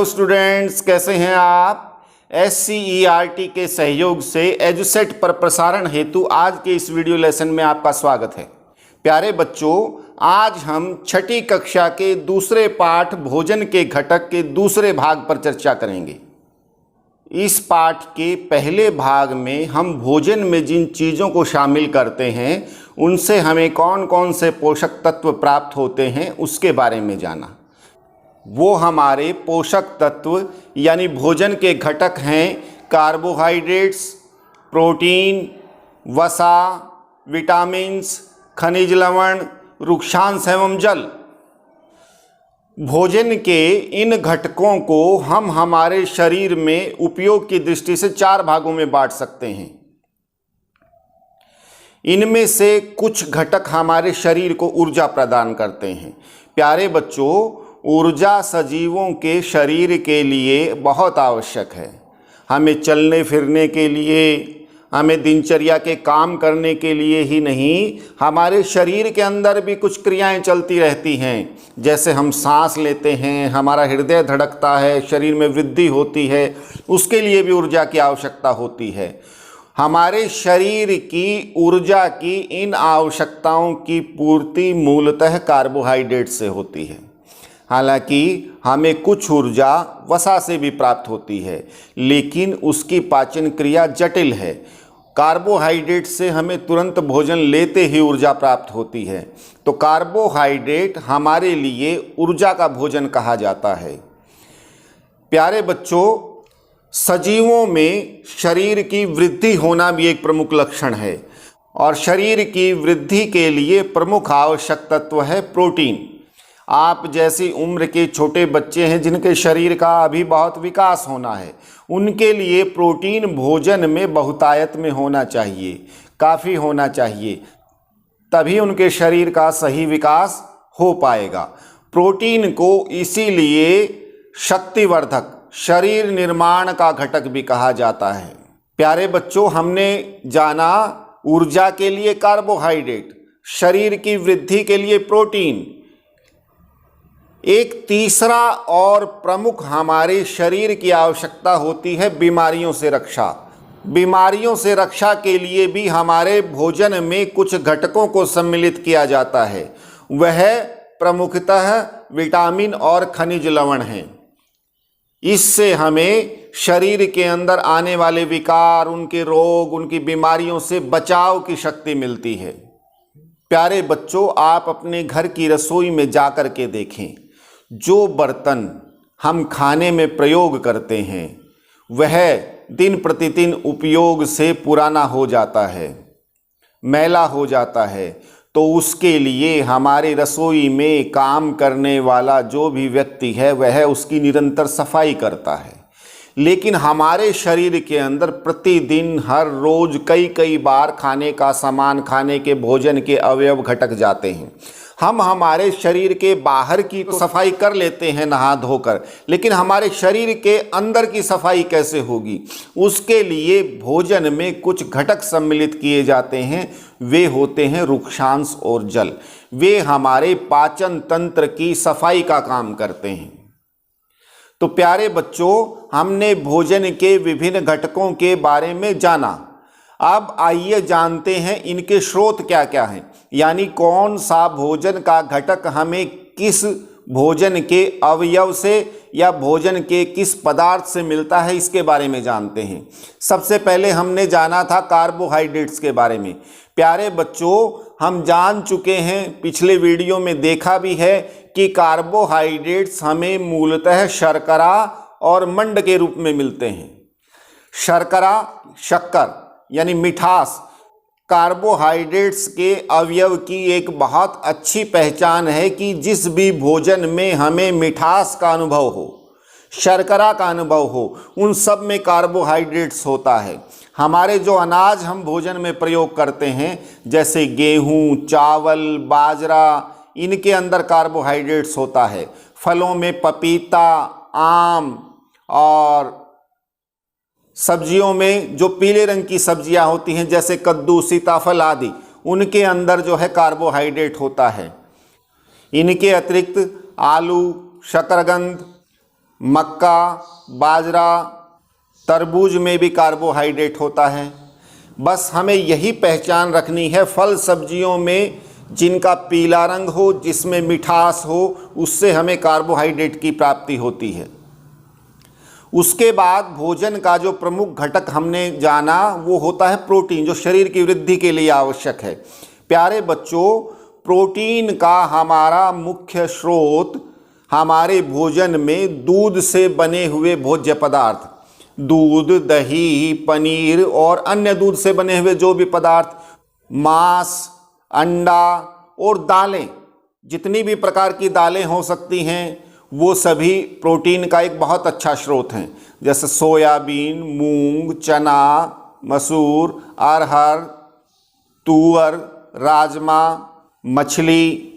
Hello students, कैसे हैं आप। SCERT के सहयोग से एजुसेट पर प्रसारण हेतु आज के इस वीडियो लेसन में आपका स्वागत है। प्यारे बच्चों, आज हम छठी कक्षा के दूसरे पाठ भोजन के घटक के दूसरे भाग पर चर्चा करेंगे। इस पाठ के पहले भाग में हम भोजन में जिन चीज़ों को शामिल करते हैं उनसे हमें कौन कौन से पोषक तत्व प्राप्त होते हैं उसके बारे में जाना। वो हमारे पोषक तत्व यानी भोजन के घटक हैं कार्बोहाइड्रेट्स, प्रोटीन, वसा, विटामिन्स, खनिज लवण, रुक्षांश एवं जल। भोजन के इन घटकों को हम हमारे शरीर में उपयोग की दृष्टि से 4 भागों में बांट सकते हैं। इनमें से कुछ घटक हमारे शरीर को ऊर्जा प्रदान करते हैं। प्यारे बच्चों, ऊर्जा सजीवों के शरीर के लिए बहुत आवश्यक है। हमें चलने फिरने के लिए, हमें दिनचर्या के काम करने के लिए ही नहीं, हमारे शरीर के अंदर भी कुछ क्रियाएं चलती रहती हैं। जैसे हम सांस लेते हैं, हमारा हृदय धड़कता है, शरीर में वृद्धि होती है, उसके लिए भी ऊर्जा की आवश्यकता होती है। हमारे शरीर की ऊर्जा की इन आवश्यकताओं की पूर्ति मूलतः कार्बोहाइड्रेट से होती है। हालांकि हमें कुछ ऊर्जा वसा से भी प्राप्त होती है, लेकिन उसकी पाचन क्रिया जटिल है। कार्बोहाइड्रेट से हमें तुरंत भोजन लेते ही ऊर्जा प्राप्त होती है, तो कार्बोहाइड्रेट हमारे लिए ऊर्जा का भोजन कहा जाता है। प्यारे बच्चों, सजीवों में शरीर की वृद्धि होना भी एक प्रमुख लक्षण है, और शरीर की वृद्धि के लिए प्रमुख आवश्यक तत्व है प्रोटीन। आप जैसी उम्र के छोटे बच्चे हैं जिनके शरीर का अभी बहुत विकास होना है, उनके लिए प्रोटीन भोजन में बहुतायत में होना चाहिए, काफ़ी होना चाहिए, तभी उनके शरीर का सही विकास हो पाएगा। प्रोटीन को इसीलिए शक्तिवर्धक, शरीर निर्माण का घटक भी कहा जाता है। प्यारे बच्चों, हमने जाना ऊर्जा के लिए कार्बोहाइड्रेट, शरीर की वृद्धि के लिए प्रोटीन। एक तीसरा और प्रमुख हमारे शरीर की आवश्यकता होती है बीमारियों से रक्षा। बीमारियों से रक्षा के लिए भी हमारे भोजन में कुछ घटकों को सम्मिलित किया जाता है। वह प्रमुखतः विटामिन और खनिज लवण हैं। इससे हमें शरीर के अंदर आने वाले विकार, उनके रोग, उनकी बीमारियों से बचाव की शक्ति मिलती है। प्यारे बच्चों, आप अपने घर की रसोई में जाकर के देखें, जो बर्तन हम खाने में प्रयोग करते हैं वह दिन प्रतिदिन उपयोग से पुराना हो जाता है, मैला हो जाता है। तो उसके लिए हमारे रसोई में काम करने वाला जो भी व्यक्ति है वह उसकी निरंतर सफाई करता है। लेकिन हमारे शरीर के अंदर प्रतिदिन हर रोज कई कई बार खाने का सामान, खाने के भोजन के अवयव घटक जाते हैं। हम हमारे शरीर के बाहर की तो सफाई कर लेते हैं नहा धोकर, लेकिन हमारे शरीर के अंदर की सफाई कैसे होगी? उसके लिए भोजन में कुछ घटक सम्मिलित किए जाते हैं। वे होते हैं रुक्षांश और जल। वे हमारे पाचन तंत्र की सफाई का काम करते हैं। तो प्यारे बच्चों, हमने भोजन के विभिन्न घटकों के बारे में जाना। अब आइए जानते हैं इनके स्रोत क्या क्या हैं, यानी कौन सा भोजन का घटक हमें किस भोजन के अवयव से या भोजन के किस पदार्थ से मिलता है, इसके बारे में जानते हैं। सबसे पहले हमने जाना था कार्बोहाइड्रेट्स के बारे में। प्यारे बच्चों, हम जान चुके हैं, पिछले वीडियो में देखा भी है कि कार्बोहाइड्रेट्स हमें मूलतः शर्करा और मंड के रूप में मिलते हैं। शर्करा, शक्कर यानी मिठास, कार्बोहाइड्रेट्स के अवयव की एक बहुत अच्छी पहचान है कि जिस भी भोजन में हमें मिठास का अनुभव हो, शर्करा का अनुभव हो, उन सब में कार्बोहाइड्रेट्स होता है। हमारे जो अनाज हम भोजन में प्रयोग करते हैं जैसे गेहूं, चावल, बाजरा, इनके अंदर कार्बोहाइड्रेट्स होता है। फलों में पपीता, आम और सब्जियों में जो पीले रंग की सब्जियां होती हैं जैसे कद्दू, सीताफल आदि, उनके अंदर जो है कार्बोहाइड्रेट होता है। इनके अतिरिक्त आलू, शकरकंद, मक्का, बाजरा, तरबूज में भी कार्बोहाइड्रेट होता है। बस हमें यही पहचान रखनी है, फल सब्जियों में जिनका पीला रंग हो, जिसमें मिठास हो, उससे हमें कार्बोहाइड्रेट की प्राप्ति होती है। उसके बाद भोजन का जो प्रमुख घटक हमने जाना वो होता है प्रोटीन, जो शरीर की वृद्धि के लिए आवश्यक है। प्यारे बच्चों, प्रोटीन का हमारा मुख्य स्रोत हमारे भोजन में दूध से बने हुए भोज्य पदार्थ, दूध, दही, पनीर और अन्य दूध से बने हुए जो भी पदार्थ, मांस, अंडा और दालें, जितनी भी प्रकार की दालें हो सकती हैं, वो सभी प्रोटीन का एक बहुत अच्छा स्रोत हैं। जैसे सोयाबीन, मूंग, चना, मसूर, अरहर, तुअर, राजमा, मछली,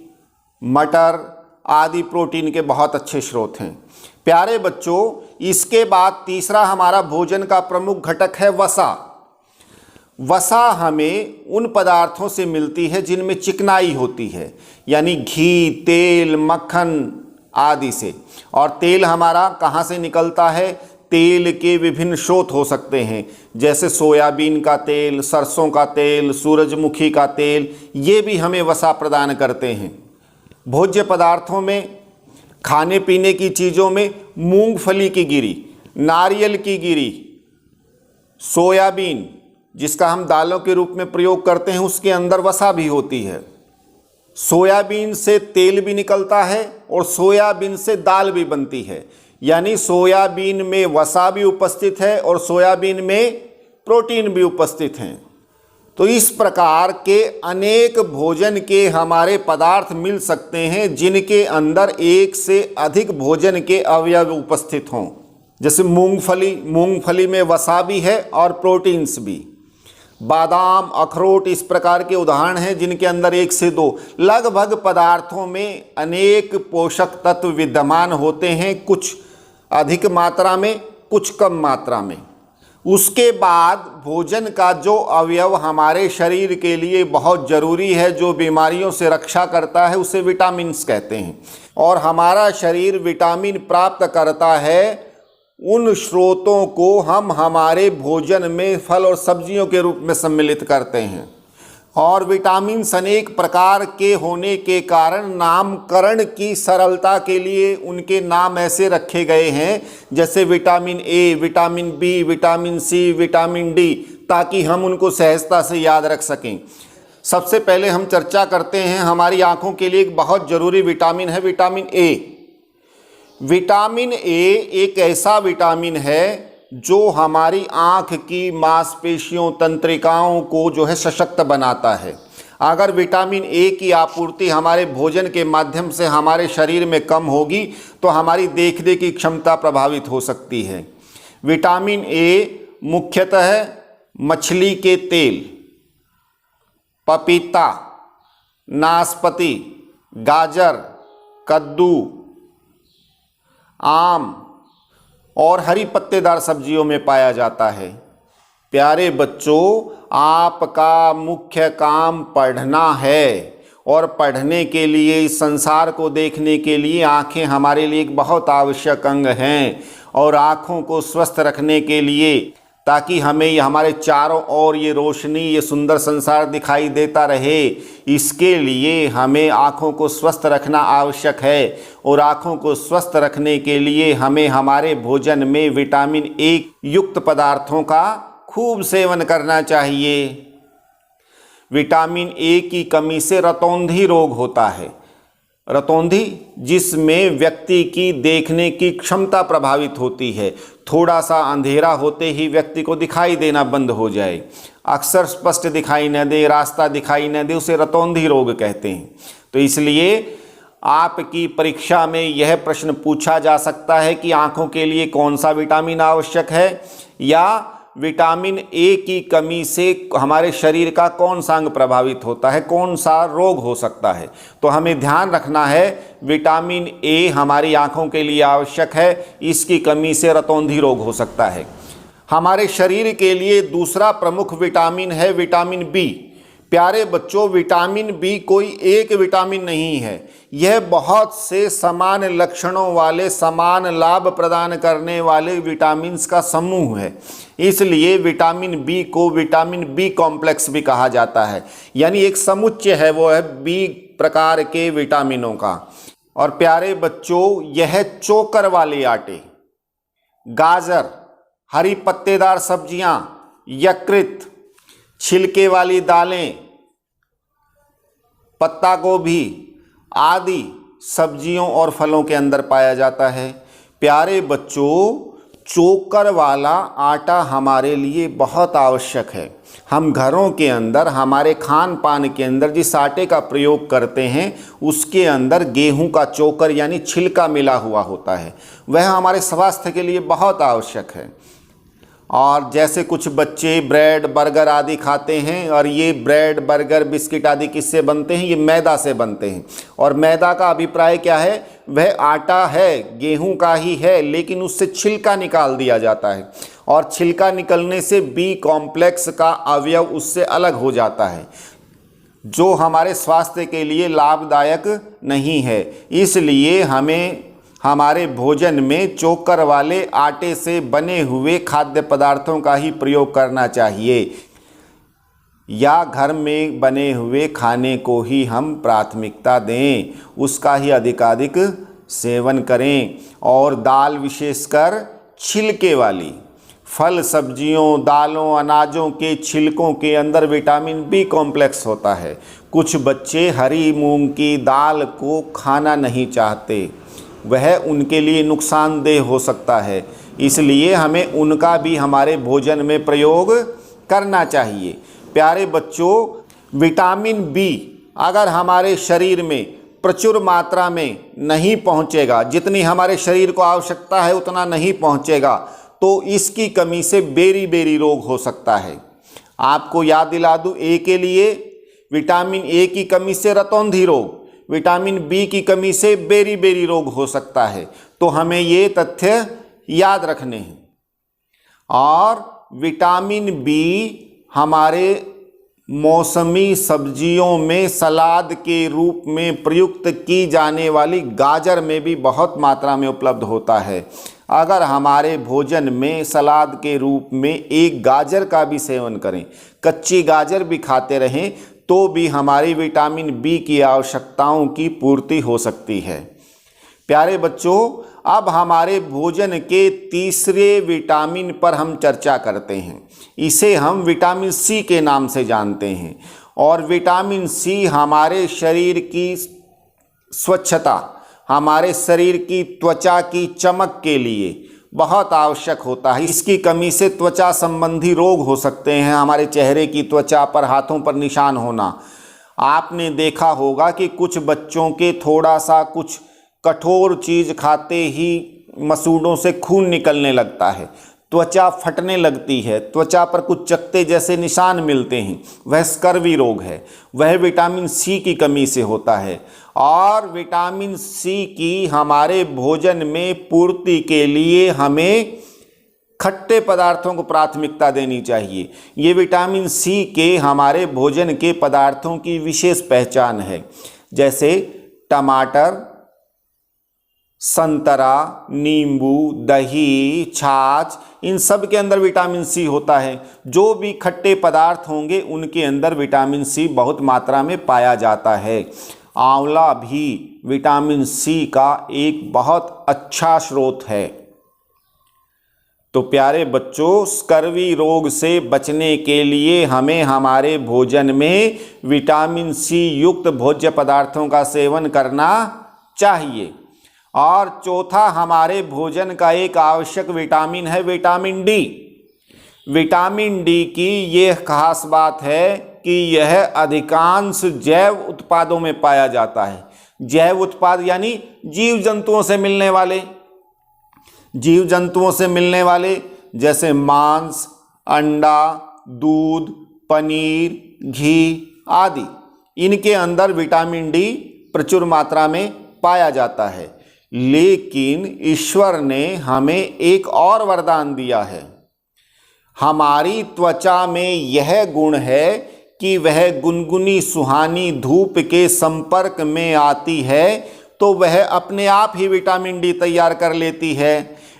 मटर आदि प्रोटीन के बहुत अच्छे स्रोत हैं। प्यारे बच्चों, इसके बाद तीसरा हमारा भोजन का प्रमुख घटक है वसा। वसा हमें उन पदार्थों से मिलती है जिनमें चिकनाई होती है, यानी घी, तेल, मक्खन आदि से। और तेल हमारा कहाँ से निकलता है? तेल के विभिन्न स्रोत हो सकते हैं, जैसे सोयाबीन का तेल, सरसों का तेल, सूरजमुखी का तेल, ये भी हमें वसा प्रदान करते हैं। भोज्य पदार्थों में, खाने पीने की चीज़ों में मूंगफली की गिरी, नारियल की गिरी, सोयाबीन जिसका हम दालों के रूप में प्रयोग करते हैं, उसके अंदर वसा भी होती है। सोयाबीन से तेल भी निकलता है और सोयाबीन से दाल भी बनती है, यानी सोयाबीन में वसा भी उपस्थित है और सोयाबीन में प्रोटीन भी उपस्थित हैं। तो इस प्रकार के अनेक भोजन के हमारे पदार्थ मिल सकते हैं जिनके अंदर एक से अधिक भोजन के अवयव उपस्थित हों। जैसे मूंगफली में वसा भी है और प्रोटीन्स भी। बादाम, अखरोट इस प्रकार के उदाहरण हैं जिनके अंदर एक से दो लगभग पदार्थों में अनेक पोषक तत्व विद्यमान होते हैं, कुछ अधिक मात्रा में, कुछ कम मात्रा में। उसके बाद भोजन का जो अवयव हमारे शरीर के लिए बहुत ज़रूरी है, जो बीमारियों से रक्षा करता है, उसे विटामिन्स कहते हैं। और हमारा शरीर विटामिन प्राप्त करता है उन स्रोतों को हम हमारे भोजन में फल और सब्जियों के रूप में सम्मिलित करते हैं। और विटामिन अनेक प्रकार के होने के कारण नामकरण की सरलता के लिए उनके नाम ऐसे रखे गए हैं, जैसे vitamin A, vitamin B, vitamin C, vitamin D, ताकि हम उनको सहजता से याद रख सकें। सबसे पहले हम चर्चा करते हैं, हमारी आँखों के लिए एक बहुत ज़रूरी विटामिन है विटामिन ए। विटामिन ए एक ऐसा विटामिन है जो हमारी आँख की मांसपेशियों, तंत्रिकाओं को जो है सशक्त बनाता है। अगर विटामिन ए की आपूर्ति हमारे भोजन के माध्यम से हमारे शरीर में कम होगी तो हमारी देखने की क्षमता प्रभावित हो सकती है। विटामिन ए मुख्यतः मछली के तेल, पपीता, नाशपाती, गाजर, कद्दू, आम और हरी पत्तेदार सब्जियों में पाया जाता है। प्यारे बच्चों, आपका मुख्य काम पढ़ना है और पढ़ने के लिए, इस संसार को देखने के लिए आँखें हमारे लिए एक बहुत आवश्यक अंग हैं। और आँखों को स्वस्थ रखने के लिए, ताकि हमें ये हमारे चारों ओर ये रोशनी, ये सुंदर संसार दिखाई देता रहे, इसके लिए हमें आँखों को स्वस्थ रखना आवश्यक है। और आँखों को स्वस्थ रखने के लिए हमें हमारे भोजन में विटामिन ए युक्त पदार्थों का खूब सेवन करना चाहिए। विटामिन ए की कमी से रतौंधी रोग होता है। रतौंधी जिसमें व्यक्ति की देखने की क्षमता प्रभावित होती है, थोड़ा सा अंधेरा होते ही व्यक्ति को दिखाई देना बंद हो जाए, अक्सर स्पष्ट दिखाई न दे, रास्ता दिखाई न दे, उसे रतौंधी रोग कहते हैं। तो इसलिए आपकी परीक्षा में यह प्रश्न पूछा जा सकता है कि आँखों के लिए कौन सा विटामिन आवश्यक है, या विटामिन ए की कमी से हमारे शरीर का कौन सा अंग प्रभावित होता है, कौन सा रोग हो सकता है। तो हमें ध्यान रखना है, विटामिन ए हमारी आँखों के लिए आवश्यक है, इसकी कमी से रतौंधी रोग हो सकता है। हमारे शरीर के लिए दूसरा प्रमुख विटामिन है विटामिन बी। प्यारे बच्चों, विटामिन बी कोई एक विटामिन नहीं है, यह बहुत से समान लक्षणों वाले, समान लाभ प्रदान करने वाले विटामिन्स का समूह है। इसलिए विटामिन बी को विटामिन बी कॉम्प्लेक्स भी कहा जाता है, यानी एक समुच्चय है, वो है बी प्रकार के विटामिनों का। और प्यारे बच्चों, यह चोकर वाले आटे, गाजर, हरी पत्तेदार सब्जियां, यकृत, छिलके वाली दालें, पत्ता गोभी आदि सब्जियों और फलों के अंदर पाया जाता है। प्यारे बच्चों, चोकर वाला आटा हमारे लिए बहुत आवश्यक है। हम घरों के अंदर, हमारे खान पान के अंदर जिस आटे का प्रयोग करते हैं उसके अंदर गेहूं का चोकर यानी छिलका मिला हुआ होता है, वह हमारे स्वास्थ्य के लिए बहुत आवश्यक है। और जैसे कुछ बच्चे ब्रेड बर्गर आदि खाते हैं, और ये ब्रेड बर्गर बिस्किट आदि किससे बनते हैं? ये मैदा से बनते हैं। और मैदा का अभिप्राय क्या है? वह आटा है, गेहूं का ही है, लेकिन उससे छिलका निकाल दिया जाता है, और छिलका निकलने से बी कॉम्प्लेक्स का अवयव उससे अलग हो जाता है, जो हमारे स्वास्थ्य के लिए लाभदायक नहीं है। इसलिए हमें हमारे भोजन में चोकर वाले आटे से बने हुए खाद्य पदार्थों का ही प्रयोग करना चाहिए, या घर में बने हुए खाने को ही हम प्राथमिकता दें, उसका ही अधिकाधिक सेवन करें। और दाल, विशेषकर छिलके वाली फल, सब्जियों, दालों, अनाजों के छिलकों के अंदर विटामिन बी कॉम्प्लेक्स होता है। कुछ बच्चे हरी मूंग की दाल को खाना नहीं चाहते, वह उनके लिए नुकसानदेह हो सकता है, इसलिए हमें उनका भी हमारे भोजन में प्रयोग करना चाहिए। प्यारे बच्चों, विटामिन बी अगर हमारे शरीर में प्रचुर मात्रा में नहीं पहुंचेगा, जितनी हमारे शरीर को आवश्यकता है उतना नहीं पहुंचेगा, तो इसकी कमी से बेरी रोग हो सकता है। आपको याद दिला दूं, ए के लिए विटामिन ए की कमी से रतौंधी रोग, विटामिन बी की कमी से बेरी रोग हो सकता है। तो हमें ये तथ्य याद रखने हैं। और विटामिन बी हमारे मौसमी सब्जियों में सलाद के रूप में प्रयुक्त की जाने वाली गाजर में भी बहुत मात्रा में उपलब्ध होता है। अगर हमारे भोजन में सलाद के रूप में एक गाजर का भी सेवन करें, कच्ची गाजर भी खाते रहें, तो भी हमारी विटामिन बी की आवश्यकताओं की पूर्ति हो सकती है। प्यारे बच्चों, अब हमारे भोजन के तीसरे विटामिन पर हम चर्चा करते हैं। इसे हम विटामिन सी के नाम से जानते हैं। और विटामिन सी हमारे शरीर की स्वच्छता, हमारे शरीर की त्वचा की चमक के लिए बहुत आवश्यक होता है। इसकी कमी से त्वचा संबंधी रोग हो सकते हैं, हमारे चेहरे की त्वचा पर, हाथों पर निशान होना। आपने देखा होगा कि कुछ बच्चों के थोड़ा सा कुछ कठोर चीज़ खाते ही मसूड़ों से खून निकलने लगता है, त्वचा फटने लगती है, त्वचा पर कुछ चकत्ते जैसे निशान मिलते हैं, वह स्कर्वी रोग है। वह विटामिन सी की कमी से होता है। और विटामिन सी की हमारे भोजन में पूर्ति के लिए हमें खट्टे पदार्थों को प्राथमिकता देनी चाहिए। ये विटामिन सी के हमारे भोजन के पदार्थों की विशेष पहचान है, जैसे टमाटर, संतरा, नींबू, दही, छाछ, इन सब के अंदर विटामिन सी होता है। जो भी खट्टे पदार्थ होंगे उनके अंदर विटामिन सी बहुत मात्रा में पाया जाता है। आंवला भी विटामिन सी का एक बहुत अच्छा स्रोत है। तो प्यारे बच्चों, स्कर्वी रोग से बचने के लिए हमें हमारे भोजन में विटामिन सी युक्त भोज्य पदार्थों का सेवन करना चाहिए। और चौथा हमारे भोजन का एक आवश्यक विटामिन है विटामिन डी। विटामिन डी की यह खास बात है कि यह अधिकांश जैव उत्पादों में पाया जाता है। जैव उत्पाद यानी जीव जंतुओं से मिलने वाले, जैसे मांस, अंडा, दूध, पनीर, घी आदि, इनके अंदर विटामिन डी प्रचुर मात्रा में पाया जाता है। लेकिन ईश्वर ने हमें एक और वरदान दिया है। हमारी त्वचा में यह गुण है कि वह गुनगुनी सुहानी धूप के संपर्क में आती है तो वह अपने आप ही विटामिन डी तैयार कर लेती है।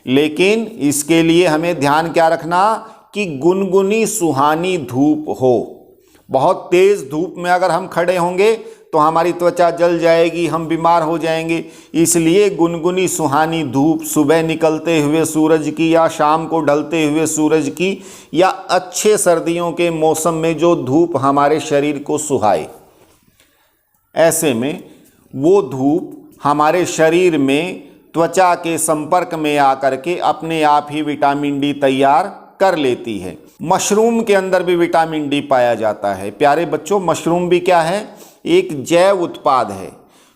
लेकिन इसके लिए हमें ध्यान क्या रखना कि गुनगुनी सुहानी धूप हो। बहुत तेज़ धूप में अगर हम खड़े होंगे तो हमारी त्वचा जल जाएगी, हम बीमार हो जाएंगे। इसलिए गुनगुनी सुहानी धूप सुबह निकलते हुए सूरज की या शाम को ढलते हुए सूरज की या अच्छे सर्दियों के मौसम में जो धूप हमारे शरीर को सुहाए, ऐसे में वो धूप हमारे शरीर में त्वचा के संपर्क में आकर के अपने आप ही विटामिन डी तैयार कर लेती है। मशरूम के अंदर भी विटामिन डी पाया जाता है। प्यारे बच्चों, मशरूम भी क्या है? एक जैव उत्पाद है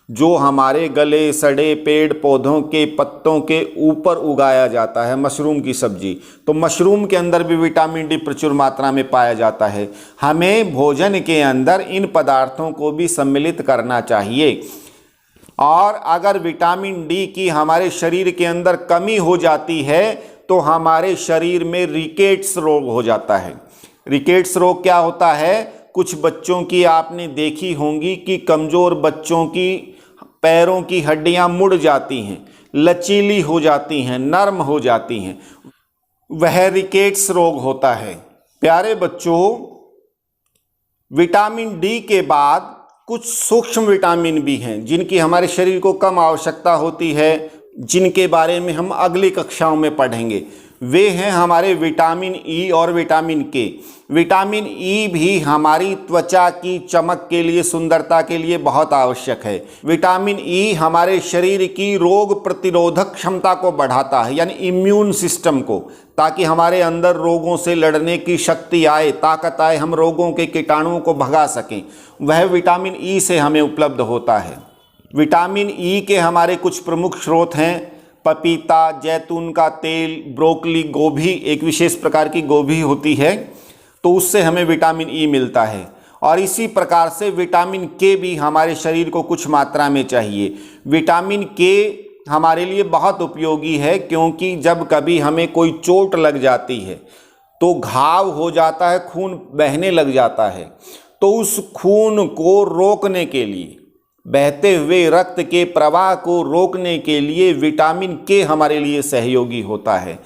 जो हमारे गले सड़े पेड़ पौधों के पत्तों के ऊपर उगाया जाता है, मशरूम की सब्जी। तो मशरूम के अंदर भी विटामिन डी प्रचुर मात्रा में पाया जाता है। हमें भोजन के अंदर इन पदार्थों को भी सम्मिलित करना चाहिए। और अगर विटामिन डी की हमारे शरीर के अंदर कमी हो जाती है तो हमारे शरीर में रिकेट्स रोग हो जाता है। रिकेट्स रोग क्या होता है? कुछ बच्चों की आपने देखी होंगी कि कमज़ोर बच्चों की पैरों की हड्डियां मुड़ जाती हैं, लचीली हो जाती हैं, नरम हो जाती हैं, वह रिकेट्स रोग होता है। प्यारे बच्चों, विटामिन डी के बाद कुछ सूक्ष्म विटामिन भी हैं जिनकी हमारे शरीर को कम आवश्यकता होती है, जिनके बारे में हम अगली कक्षाओं में पढ़ेंगे। वे हैं हमारे विटामिन ई और विटामिन के। विटामिन ई भी हमारी त्वचा की चमक के लिए, सुंदरता के लिए बहुत आवश्यक है। विटामिन ई हमारे शरीर की रोग प्रतिरोधक क्षमता को बढ़ाता है, यानी इम्यून सिस्टम को, ताकि हमारे अंदर रोगों से लड़ने की शक्ति आए, ताकत आए, हम रोगों के कीटाणुओं को भगा सकें। वह विटामिन ई से हमें उपलब्ध होता है। विटामिन ई के हमारे कुछ प्रमुख स्रोत हैं: पपीता, जैतून का तेल, ब्रोकली, गोभी, एक विशेष प्रकार की गोभी होती है, तो उससे हमें विटामिन ई मिलता है। और इसी प्रकार से विटामिन के भी हमारे शरीर को कुछ मात्रा में चाहिए। विटामिन के हमारे लिए बहुत उपयोगी है, क्योंकि जब कभी हमें कोई चोट लग जाती है तो घाव हो जाता है, खून बहने लग जाता है, तो उस खून को रोकने के लिए, बहते हुए रक्त के प्रवाह को रोकने के लिए विटामिन के हमारे लिए सहयोगी होता है।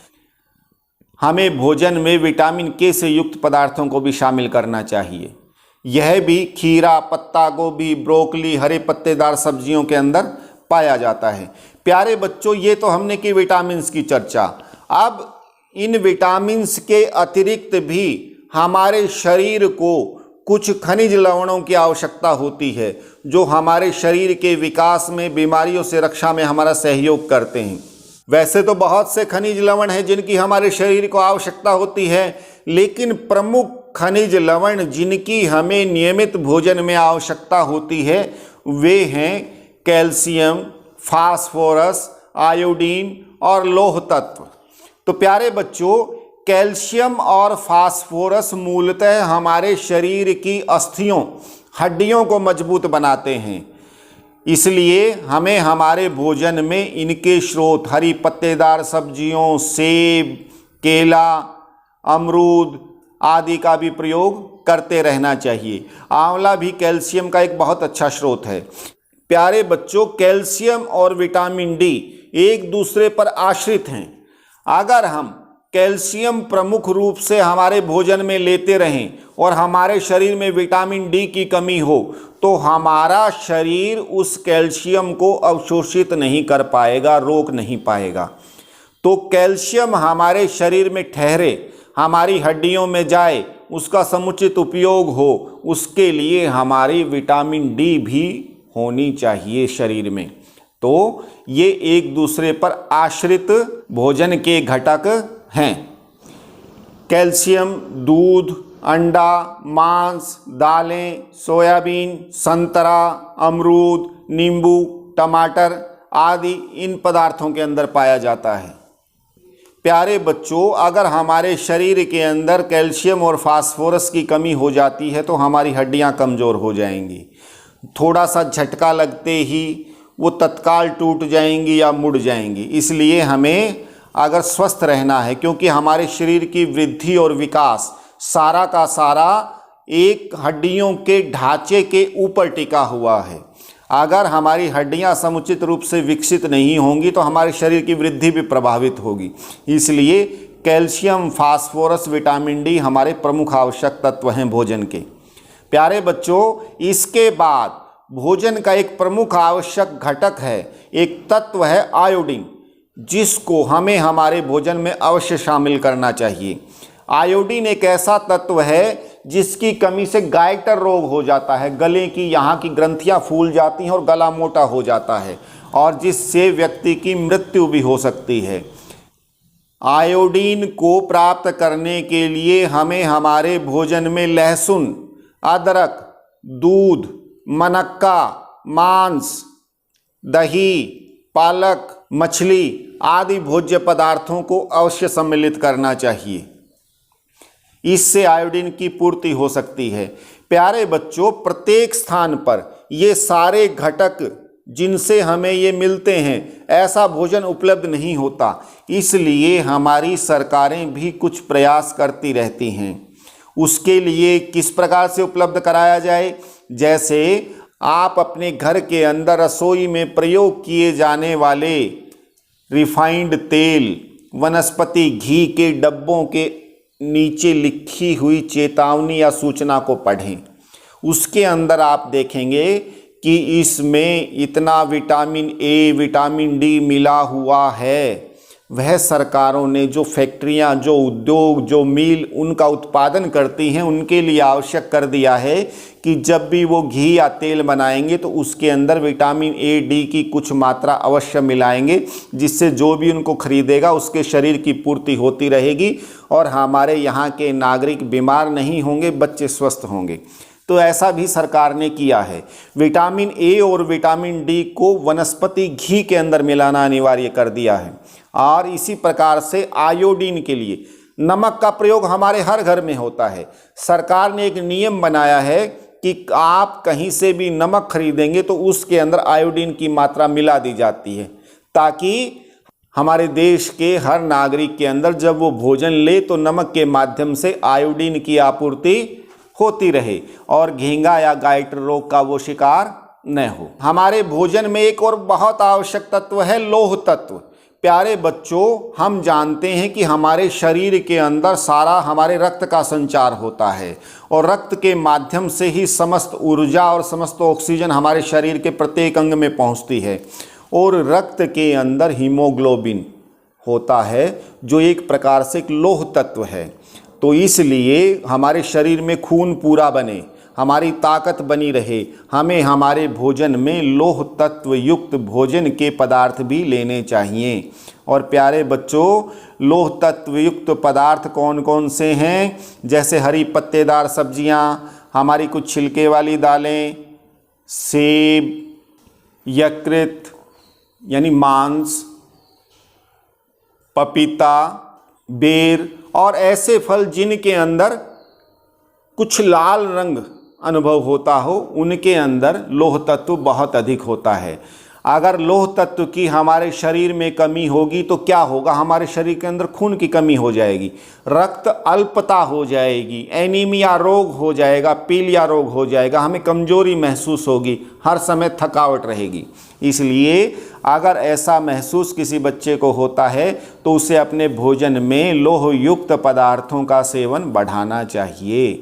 हमें भोजन में विटामिन के से युक्त पदार्थों को भी शामिल करना चाहिए। यह भी खीरा, पत्ता गोभी, ब्रोकली, हरे पत्तेदार सब्जियों के अंदर पाया जाता है। प्यारे बच्चों, ये तो हमने की विटामिन्स की चर्चा। अब इन विटामिन्स के अतिरिक्त भी हमारे शरीर को कुछ खनिज लवणों की आवश्यकता होती है, जो हमारे शरीर के विकास में, बीमारियों से रक्षा में हमारा सहयोग करते हैं। वैसे तो बहुत से खनिज लवण हैं जिनकी हमारे शरीर को आवश्यकता होती है, लेकिन प्रमुख खनिज लवण जिनकी हमें नियमित भोजन में आवश्यकता होती है वे हैं कैल्शियम, फास्फोरस, आयोडीन और लौह तत्व। तो प्यारे बच्चों, कैल्शियम और फास्फोरस मूलतः हमारे शरीर की अस्थियों, हड्डियों को मजबूत बनाते हैं। इसलिए हमें हमारे भोजन में इनके स्रोत, हरी पत्तेदार सब्जियों, सेब, केला, अमरूद आदि का भी प्रयोग करते रहना चाहिए। आंवला भी कैल्शियम का एक बहुत अच्छा स्रोत है। प्यारे बच्चों, कैल्शियम और विटामिन डी एक दूसरे पर आश्रित हैं। अगर हम कैल्शियम प्रमुख रूप से हमारे भोजन में लेते रहें और हमारे शरीर में विटामिन डी की कमी हो तो हमारा शरीर उस कैल्शियम को अवशोषित नहीं कर पाएगा, रोक नहीं पाएगा। तो कैल्शियम हमारे शरीर में ठहरे, हमारी हड्डियों में जाए, उसका समुचित उपयोग हो, उसके लिए हमारी विटामिन डी भी होनी चाहिए शरीर में। तो ये एक दूसरे पर आश्रित भोजन के घटक हैं। कैल्शियम दूध, अंडा, मांस, दालें, सोयाबीन, संतरा, अमरूद, नींबू, टमाटर आदि इन पदार्थों के अंदर पाया जाता है। प्यारे बच्चों, अगर हमारे शरीर के अंदर कैल्शियम और फास्फोरस की कमी हो जाती है तो हमारी हड्डियां कमज़ोर हो जाएंगी। थोड़ा सा झटका लगते ही वो तत्काल टूट जाएंगी या मुड़ जाएंगी। इसलिए हमें अगर स्वस्थ रहना है, क्योंकि हमारे शरीर की वृद्धि और विकास सारा का सारा एक हड्डियों के ढांचे के ऊपर टिका हुआ है। अगर हमारी हड्डियां समुचित रूप से विकसित नहीं होंगी तो हमारे शरीर की वृद्धि भी प्रभावित होगी। इसलिए कैल्शियम, फास्फोरस, विटामिन डी हमारे प्रमुख आवश्यक तत्व हैं भोजन के। प्यारे बच्चों, इसके बाद भोजन का एक प्रमुख आवश्यक घटक है, एक तत्व है आयोडीन, जिसको हमें हमारे भोजन में अवश्य शामिल करना चाहिए। आयोडीन एक ऐसा तत्व है जिसकी कमी से गायटर रोग हो जाता है, गले की यहाँ की ग्रंथियाँ फूल जाती हैं और गला मोटा हो जाता है, और जिससे व्यक्ति की मृत्यु भी हो सकती है। आयोडीन को प्राप्त करने के लिए हमें हमारे भोजन में लहसुन, अदरक, दूध, मनक्का, मांस, दही, पालक, मछली आदि भोज्य पदार्थों को अवश्य सम्मिलित करना चाहिए। इससे आयोडीन की पूर्ति हो सकती है। प्यारे बच्चों, प्रत्येक स्थान पर ये सारे घटक जिनसे हमें ये मिलते हैं, ऐसा भोजन उपलब्ध नहीं होता। इसलिए हमारी सरकारें भी कुछ प्रयास करती रहती हैं। उसके लिए किस प्रकार से उपलब्ध कराया जाए? जैसे आप अपने घर के अंदर रसोई में प्रयोग किए जाने वाले रिफाइंड तेल, वनस्पति घी के डब्बों के नीचे लिखी हुई चेतावनी या सूचना को पढ़ें। उसके अंदर आप देखेंगे कि इसमें इतना विटामिन ए, विटामिन डी मिला हुआ है। वह सरकारों ने जो फैक्ट्रियां, जो उद्योग, जो मिल उनका उत्पादन करती हैं, उनके लिए आवश्यक कर दिया है कि जब भी वो घी या तेल बनाएंगे तो उसके अंदर विटामिन ए, डी की कुछ मात्रा अवश्य मिलाएंगे, जिससे जो भी उनको खरीदेगा उसके शरीर की पूर्ति होती रहेगी और हमारे यहाँ के नागरिक बीमार नहीं होंगे, बच्चे स्वस्थ होंगे। तो ऐसा भी सरकार ने किया है। विटामिन ए और विटामिन डी को वनस्पति घी के अंदर मिलाना अनिवार्य कर दिया है। और इसी प्रकार से आयोडीन के लिए नमक का प्रयोग हमारे हर घर में होता है। सरकार ने एक नियम बनाया है कि आप कहीं से भी नमक खरीदेंगे तो उसके अंदर आयोडीन की मात्रा मिला दी जाती है, ताकि हमारे देश के हर नागरिक के अंदर जब वो भोजन ले तो नमक के माध्यम से आयोडीन की आपूर्ति होती रहे और घेंगा या गाइटर रोग का वो शिकार न हो। हमारे भोजन में एक और बहुत आवश्यक तत्व है लौह तत्व। प्यारे बच्चों, हम जानते हैं कि हमारे शरीर के अंदर सारा हमारे रक्त का संचार होता है और रक्त के माध्यम से ही समस्त ऊर्जा और समस्त ऑक्सीजन हमारे शरीर के प्रत्येक अंग में पहुंचती है। और रक्त के अंदर हीमोग्लोबिन होता है जो एक प्रकार से एक लौह तत्व है। तो इसलिए हमारे शरीर में खून पूरा बने, हमारी ताकत बनी रहे, हमें हमारे भोजन में लौह तत्व युक्त भोजन के पदार्थ भी लेने चाहिए। और प्यारे बच्चों, लौह तत्व युक्त पदार्थ कौन कौन से हैं? जैसे हरी पत्तेदार सब्जियां, हमारी कुछ छिलके वाली दालें, सेब, यकृत यानी मांस, पपीता, बेर और ऐसे फल जिनके अंदर कुछ लाल रंग अनुभव होता हो, उनके अंदर लौह तत्व बहुत अधिक होता है। अगर लौह तत्व की हमारे शरीर में कमी होगी तो क्या होगा? हमारे शरीर के अंदर खून की कमी हो जाएगी, रक्त अल्पता हो जाएगी, एनीमिया रोग हो जाएगा, पीलिया रोग हो जाएगा, हमें कमजोरी महसूस होगी, हर समय थकावट रहेगी। इसलिए अगर ऐसा महसूस किसी बच्चे को होता है तो उसे अपने भोजन में लौह युक्त पदार्थों का सेवन बढ़ाना चाहिए।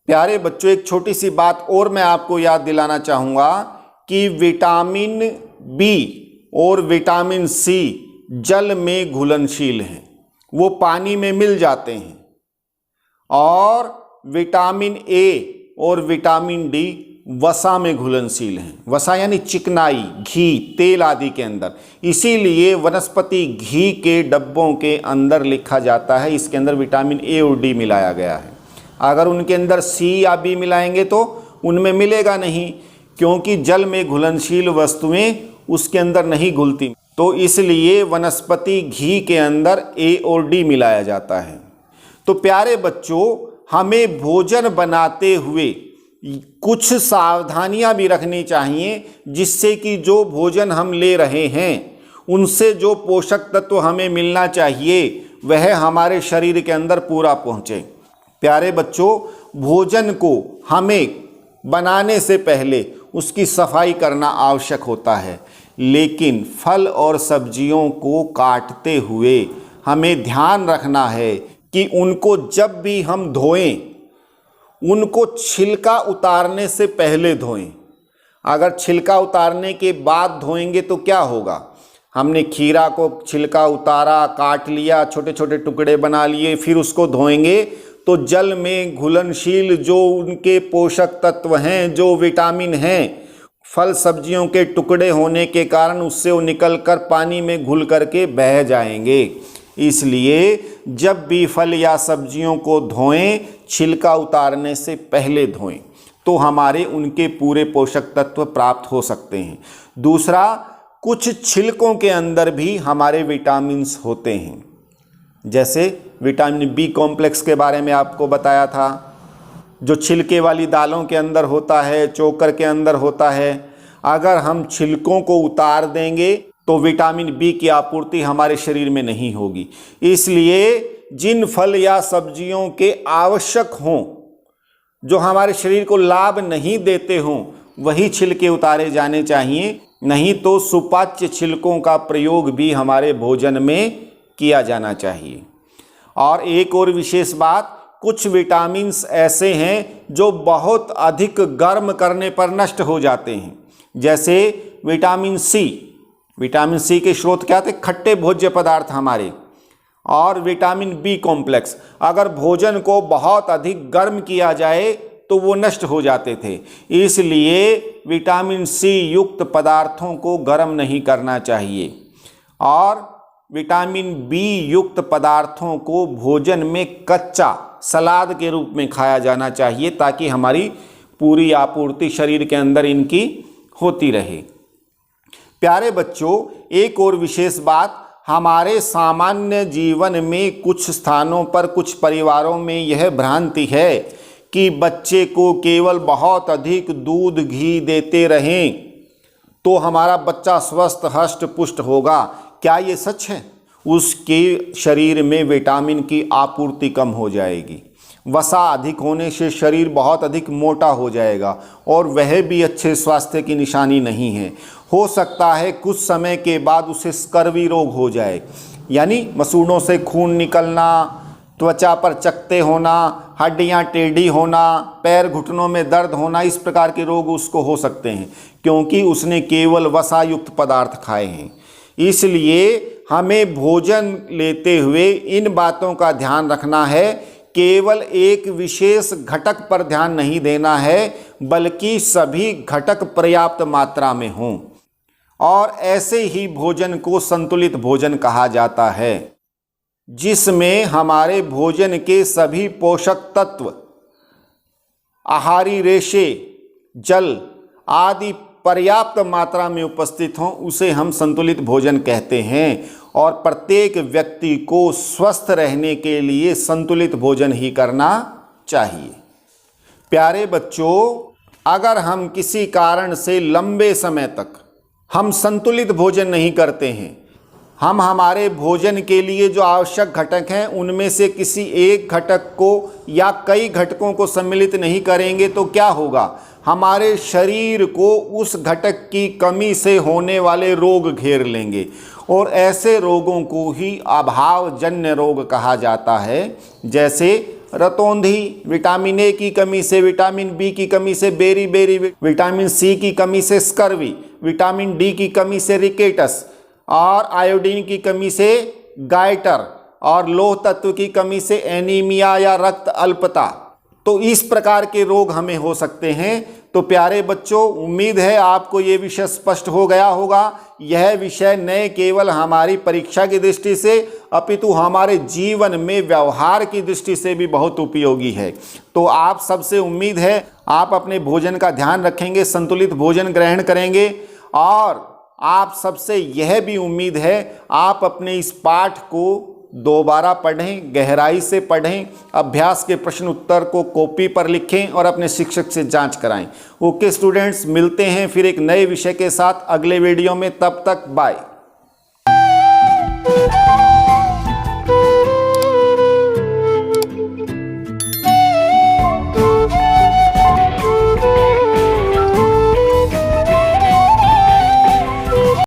प्यारे बच्चों, एक छोटी सी बात और मैं आपको याद दिलाना चाहूँगा कि विटामिन बी और विटामिन सी जल में घुलनशील हैं, वो पानी में मिल जाते हैं। और विटामिन ए और विटामिन डी वसा में घुलनशील हैं। वसा यानी चिकनाई, घी, तेल आदि के अंदर। इसीलिए वनस्पति घी के डब्बों के अंदर लिखा जाता है इसके अंदर विटामिन ए और डी मिलाया गया है। अगर उनके अंदर सी या बी मिलाएंगे तो उनमें मिलेगा नहीं, क्योंकि जल में घुलनशील वस्तुएं उसके अंदर नहीं घुलती। तो इसलिए वनस्पति घी के अंदर ए और डी मिलाया जाता है। तो प्यारे बच्चों, हमें भोजन बनाते हुए कुछ सावधानियां भी रखनी चाहिए, जिससे कि जो भोजन हम ले रहे हैं उनसे जो पोषक तत्व हमें मिलना चाहिए वह हमारे शरीर के अंदर पूरा पहुँचे। प्यारे बच्चों, भोजन को हमें बनाने से पहले उसकी सफाई करना आवश्यक होता है, लेकिन फल और सब्जियों को काटते हुए हमें ध्यान रखना है कि उनको जब भी हम धोएं, उनको छिलका उतारने से पहले धोएं। अगर छिलका उतारने के बाद धोएंगे तो क्या होगा? हमने खीरा को छिलका उतारा, काट लिया, छोटे छोटे टुकड़े बना लिए, फिर उसको धोएंगे तो जल में घुलनशील जो उनके पोषक तत्व हैं, जो विटामिन हैं, फल सब्जियों के टुकड़े होने के कारण उससे वो निकल कर पानी में घुल करके बह जाएंगे। इसलिए जब भी फल या सब्जियों को धोएं, छिलका उतारने से पहले धोएं, तो हमारे उनके पूरे पोषक तत्व प्राप्त हो सकते हैं। दूसरा, कुछ छिलकों के अंदर भी हमारे विटामिन्स होते हैं, जैसे विटामिन बी कॉम्प्लेक्स के बारे में आपको बताया था, जो छिलके वाली दालों के अंदर होता है, चोकर के अंदर होता है। अगर हम छिलकों को उतार देंगे तो विटामिन बी की आपूर्ति हमारे शरीर में नहीं होगी। इसलिए जिन फल या सब्जियों के आवश्यक हों, जो हमारे शरीर को लाभ नहीं देते हों, वही छिलके उतारे जाने चाहिए, नहीं तो सुपाच्य छिलकों का प्रयोग भी हमारे भोजन में किया जाना चाहिए। और एक और विशेष बात, कुछ विटामिन्स ऐसे हैं जो बहुत अधिक गर्म करने पर नष्ट हो जाते हैं, जैसे विटामिन सी। विटामिन सी के स्रोत क्या थे? खट्टे भोज्य पदार्थ हमारे। और विटामिन बी कॉम्प्लेक्स, अगर भोजन को बहुत अधिक गर्म किया जाए तो वो नष्ट हो जाते थे। इसलिए विटामिन सी युक्त पदार्थों को गर्म नहीं करना चाहिए और विटामिन बी युक्त पदार्थों को भोजन में कच्चा सलाद के रूप में खाया जाना चाहिए, ताकि हमारी पूरी आपूर्ति शरीर के अंदर इनकी होती रहे। प्यारे बच्चों, एक और विशेष बात, हमारे सामान्य जीवन में कुछ स्थानों पर, कुछ परिवारों में यह भ्रांति है कि बच्चे को केवल बहुत अधिक दूध घी देते रहें तो हमारा बच्चा स्वस्थ हष्ट पुष्ट होगा। क्या ये सच है? उसके शरीर में विटामिन की आपूर्ति कम हो जाएगी, वसा अधिक होने से शरीर बहुत अधिक मोटा हो जाएगा और वह भी अच्छे स्वास्थ्य की निशानी नहीं है। हो सकता है कुछ समय के बाद उसे स्कर्वी रोग हो जाए, यानी मसूड़ों से खून निकलना, त्वचा पर चकत्ते होना, हड्डियां टेढ़ी होना, पैर घुटनों में दर्द होना, इस प्रकार के रोग उसको हो सकते हैं, क्योंकि उसने केवल वसा युक्त पदार्थ खाए हैं। इसलिए हमें भोजन लेते हुए इन बातों का ध्यान रखना है, केवल एक विशेष घटक पर ध्यान नहीं देना है, बल्कि सभी घटक पर्याप्त मात्रा में हों। और ऐसे ही भोजन को संतुलित भोजन कहा जाता है, जिसमें हमारे भोजन के सभी पोषक तत्व, आहारी रेशे, जल आदि पर्याप्त मात्रा में उपस्थित हों, उसे हम संतुलित भोजन कहते हैं। और प्रत्येक व्यक्ति को स्वस्थ रहने के लिए संतुलित भोजन ही करना चाहिए। प्यारे बच्चों, अगर हम किसी कारण से लंबे समय तक हम संतुलित भोजन नहीं करते हैं, हम हमारे भोजन के लिए जो आवश्यक घटक हैं उनमें से किसी एक घटक को या कई घटकों को सम्मिलित नहीं करेंगे, तो क्या होगा? हमारे शरीर को उस घटक की कमी से होने वाले रोग घेर लेंगे और ऐसे रोगों को ही अभावजन्य रोग कहा जाता है, जैसे रतौंधी, विटामिन ए की कमी से, विटामिन बी की कमी से बेरी, विटामिन सी की कमी से स्कर्वी, विटामिन डी की कमी से रिकेटस और आयोडीन की कमी से गाइटर और लौह तत्व की कमी से एनीमिया या रक्त अल्पता। तो इस प्रकार के रोग हमें हो सकते हैं। तो प्यारे बच्चों, उम्मीद है आपको ये विषय स्पष्ट हो गया होगा। यह विषय न केवल हमारी परीक्षा की दृष्टि से अपितु हमारे जीवन में व्यवहार की दृष्टि से भी बहुत उपयोगी है। तो आप सबसे उम्मीद है आप अपने भोजन का ध्यान रखेंगे, संतुलित भोजन ग्रहण करेंगे और आप सबसे यह भी उम्मीद है आप अपने इस पाठ को दोबारा पढ़ें, गहराई से पढ़ें, अभ्यास के प्रश्न उत्तर को कॉपी पर लिखें और अपने शिक्षक से जांच कराएं। ओके स्टूडेंट्स, मिलते हैं फिर एक नए विषय के साथ अगले वीडियो में। तब तक बाय।